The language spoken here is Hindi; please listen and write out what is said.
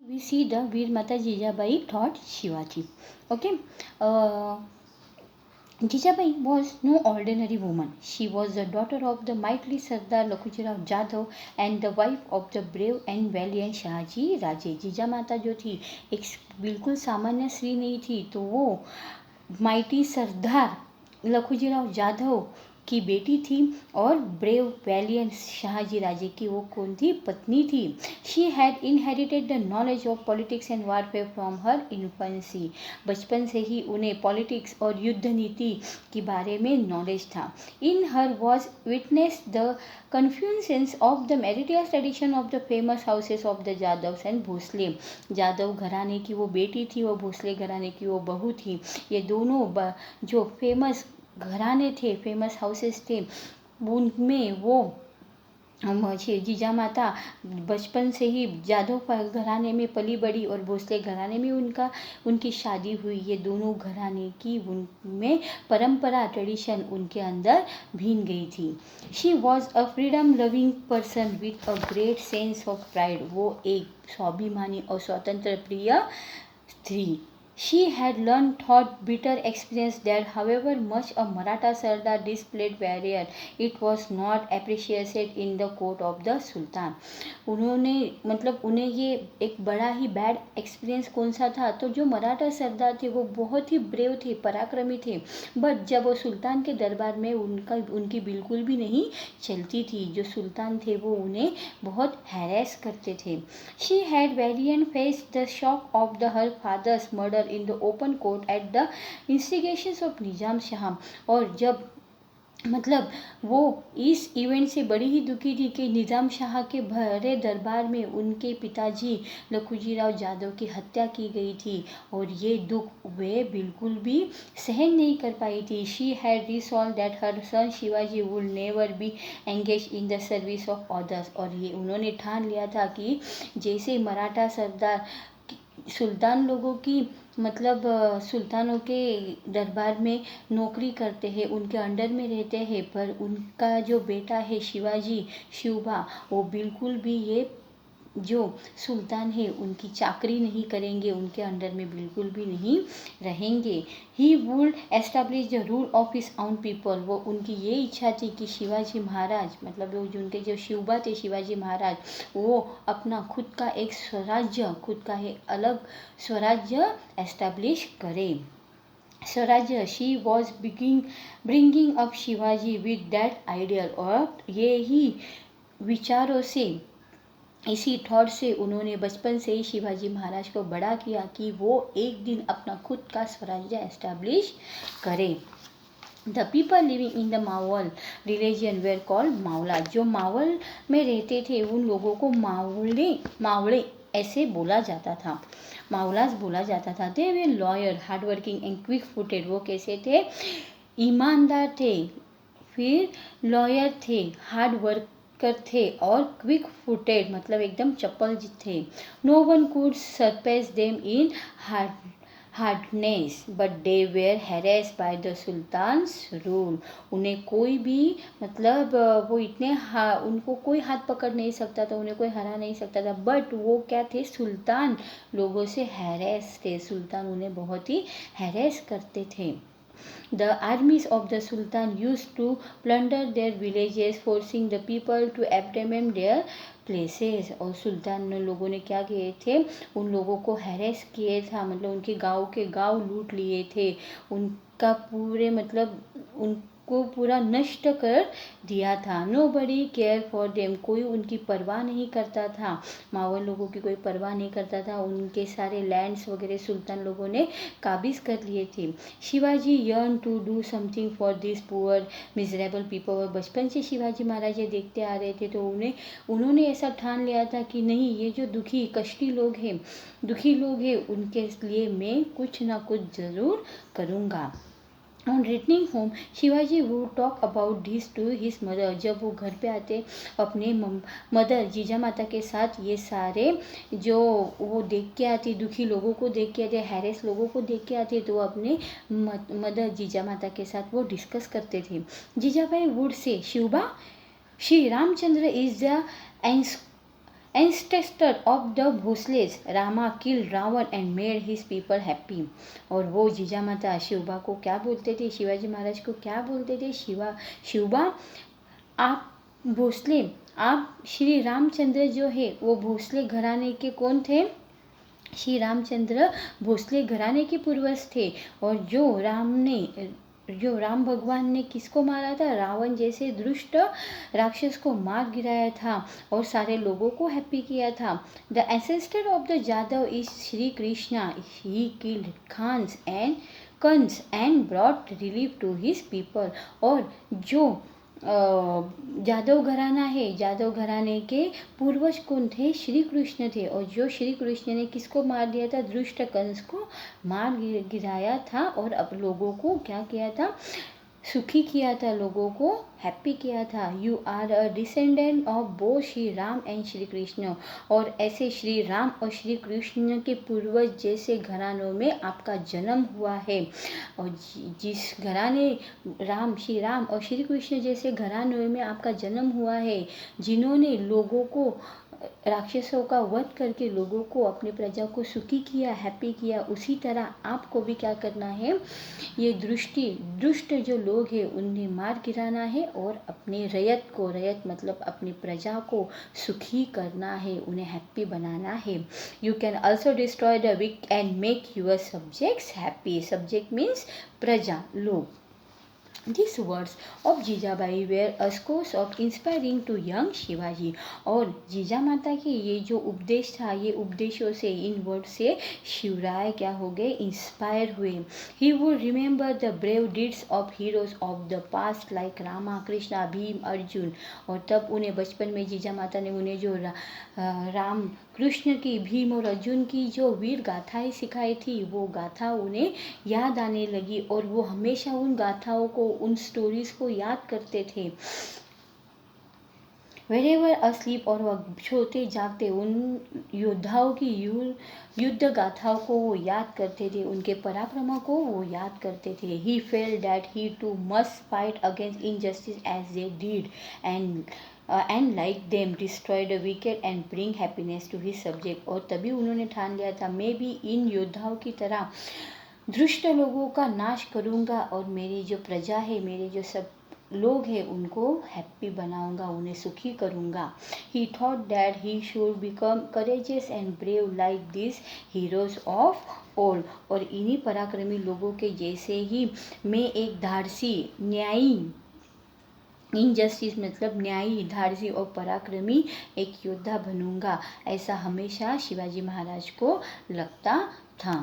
We see the Veer Mata Jijabai taught Shivaji. Okay. Uh, Jijabai was no ordinary woman. She was the daughter of the mighty Sardar Lakhujirao Jadhav and the wife of the brave and valiant Shahaji Raje. जीजा माता जो थी एक बिल्कुल सामान्य स्त्री नहीं थी, तो वो माइटी सरदार लखुजीराव जाधव की बेटी थी और ब्रेव वैलियंट शाहजी राजे की वो कौन थी, पत्नी थी। She had inherited the knowledge of politics and warfare from her infancy. बचपन से ही उन्हें पॉलिटिक्स और युद्ध नीति के बारे में नॉलेज था। In her was witness the confluence of the meritorious tradition of the famous houses of the Jadhav and Bhosale. Jadhav घराने की वो बेटी थी और भोसले घराने की वो बहू थी। ये दोनों जो फेमस घराने थे, फेमस हाउसेस थे, उनमें वो जीजा माता बचपन से ही जादव घराने में पली बड़ी और भोसले घराने में उनकी शादी हुई। ये दोनों घराने की उनमें परंपरा ट्रेडिशन उनके अंदर भीन गई थी। She was a freedom loving person with a great sense of pride. वो एक स्वाभिमानी और स्वतंत्र प्रिय स्त्री। She had learned through bitter experience that however much a Maratha Sardar displayed valor, it was not appreciated in the court of the Sultan. उन्हें ये एक बड़ा ही बैड एक्सपीरियंस कौन सा था, तो जो मराठा सरदार थे वो बहुत ही ब्रेव थे, पराक्रमी थे, बट जब वो सुल्तान के दरबार में उनकी बिल्कुल भी नहीं चलती थी। जो सुल्तान थे वो उन्हें बहुत हैरेस करते थे। She had valiant faced the shock of her father's murder in the open court at the instigations of निजाम शाह। और जब वो इस इवेंट से बड़ी ही दुखी थी कि निज़ाम शाह के भरे दरबार में उनके पिताजी लखुजीराव जाधव की हत्या की गई थी, और ये दुख वे बिल्कुल भी सहन नहीं कर पाई थी। She had resolve that her son Shivaji would never be engage in the service of others. और ये उन्होंने ठान लिया था कि जैसे मराठा सरदार सुल्तान लोगों की सुल्तानों के दरबार में नौकरी करते हैं, उनके अंडर में रहते हैं, पर उनका जो बेटा है शिवाजी शिवबा, वो बिल्कुल भी ये जो सुल्तान है उनकी चाकरी नहीं करेंगे, उनके अंडर में बिल्कुल भी नहीं रहेंगे। He would establish the rule of his own people. वो उनकी ये इच्छा थी कि शिवाजी महाराज वो जो उनके जो शिवबा थे शिवाजी महाराज, वो अपना खुद का एक स्वराज्य, खुद का एक अलग स्वराज्य एस्टैब्लिश करें। स्वराज्य she was bringing up Shivaji with that ideal. और ये ही विचारों से, इसी थॉट से उन्होंने बचपन से ही शिवाजी महाराज को बड़ा किया कि वो एक दिन अपना खुद का स्वराज्य एस्टैब्लिश करें। The people living in the Maval religion were called Mavala. जो मावल में रहते थे उन लोगों को मावले ऐसे बोला जाता था, मावलास बोला जाता था। They were loyal hardworking and quick footed. वो कैसे थे, ईमानदार थे, फिर लॉयर थे, हार्ड वर्क थे, और क्विक फुटेड एकदम चप्पल थे। No one could surpass them in hardness but they were harassed by the sultans rule. उन्हें कोई भी वो इतने उनको कोई हाथ पकड़ नहीं सकता था, उन्हें कोई हरा नहीं सकता था, बट वो क्या थे, सुल्तान लोगों से हैरेस थे। सुल्तान उन्हें बहुत ही हैरेस करते थे। The armies of the Sultan used to plunder their villages, forcing the people to abandon their places. और सुल्तान लोगों ने क्या किए थे, उन लोगों को हैरेस किए था, उनके गांव के गांव लूट लिए थे, उनका पूरे उनको पूरा नष्ट कर दिया था। Nobody cared for them। कोई उनकी परवाह नहीं करता था, मावल लोगों की कोई परवाह नहीं करता था। उनके सारे लैंड्स वगैरह सुल्तान लोगों ने काबिज कर लिए थे। Shivaji yearned to do something for these poor miserable people। और बचपन से शिवाजी महाराज ये देखते आ रहे थे, तो उन्होंने ऐसा ठान लिया था कि नहीं, ये जो दुखी लोग हैं उनके लिए मैं कुछ ना कुछ ज़रूर करूँगा। On returning home, Shivaji would talk about this to his mother। जब वो घर पे आते अपने मदर जीजा माता के साथ ये सारे जो वो देख के आती, दुखी लोगों को देख के आते, हैरेस लोगों को देख के आते, तो वो अपने मदर जीजा माता के साथ वो डिस्कस करते थे। जीजा भाई would say, Shivba, Shri Ramachandra is the ancestor of the Bhosales, Rama kill Ravana and made his people happy. और वो जिजामाता शिवबा को क्या बोलते थे, शिवाजी महाराज को क्या बोलते थे, शिवबा आप भोसले, आप श्री रामचंद्र जो है वो भोसले घराने के कौन थे, श्री रामचंद्र भोसले घराने के पूर्वज थे। और जो राम भगवान ने किसको मारा था, रावण जैसे दुष्ट राक्षस को मार गिराया था और सारे लोगों को हैप्पी किया था। The ancestor of the Jadhav is Shri Krishna, he killed Kansa and brought relief to his people. और जो जादव घराना है, जादव घराने के पूर्वज कौन थे, श्री कृष्ण थे। और जो श्री कृष्ण ने किसको मार दिया था, दुष्ट कंस को मार गिराया था और अब लोगों को क्या किया था, सुखी किया था, लोगों को हैप्पी किया था। You are a descendant of both Shri Ram and Shri Krishna. और ऐसे श्री राम और श्री कृष्ण के पूर्वज जैसे घरानों में आपका जन्म हुआ है। और जिस घराने श्री राम और श्री कृष्ण जैसे घरानों में आपका जन्म हुआ है, जिन्होंने लोगों को, राक्षसों का वध करके लोगों को, अपने प्रजा को सुखी किया, हैप्पी किया, उसी तरह आपको भी क्या करना है, ये दुष्ट जो लोग हैं उन्हें मार गिराना है और अपने रयत मतलब अपनी प्रजा को सुखी करना है, उन्हें हैप्पी बनाना है। You can also destroy the weak and make your subjects happy. Subject means प्रजा, लोग। These words of Jijabai were a source of inspiring to young Shivaji. और जीजा माता के ये जो उपदेश था, ये उपदेशों से, इन वर्ड से शिवराय क्या हो गए, इंस्पायर हुए। He would remember the brave deeds of heroes of the past like Rama, Krishna, Bhim, Arjun. और तब उन्हें बचपन में जीजा माता ने उन्हें जो राम, कृष्ण की, भीम और अर्जुन की जो वीर गाथाएं सिखाई थी, वो गाथा उन्हें याद आने लगी और वो हमेशा उन गाथाओं को, उन स्टोरीज को याद करते थे। Wherever asleep, और वह सोते जागते उन योद्धाओं की युद्ध गाथाओं को वो याद करते थे, उनके पराक्रमों को वो याद करते थे। He felt that he too must fight against injustice as they did, and like them destroy the wicked and bring happiness to his subject। और तभी उन्होंने ठान लिया था, मैं भी इन योद्धाओं की तरह दुष्ट लोगों का नाश करूंगा और मेरी जो प्रजा है, मेरे जो सब लोग हैं, उनको हैप्पी बनाऊंगा, उन्हें सुखी करूंगा। He thought that he should become courageous and brave like these heroes of old। और इन्हीं पराक्रमी लोगों के जैसे ही मैं एक धाड़सी, न्यायी, इनजस्टिस मतलब न्यायी, धाड़सी और पराक्रमी एक योद्धा बनूंगा, ऐसा हमेशा शिवाजी महाराज को लगता था।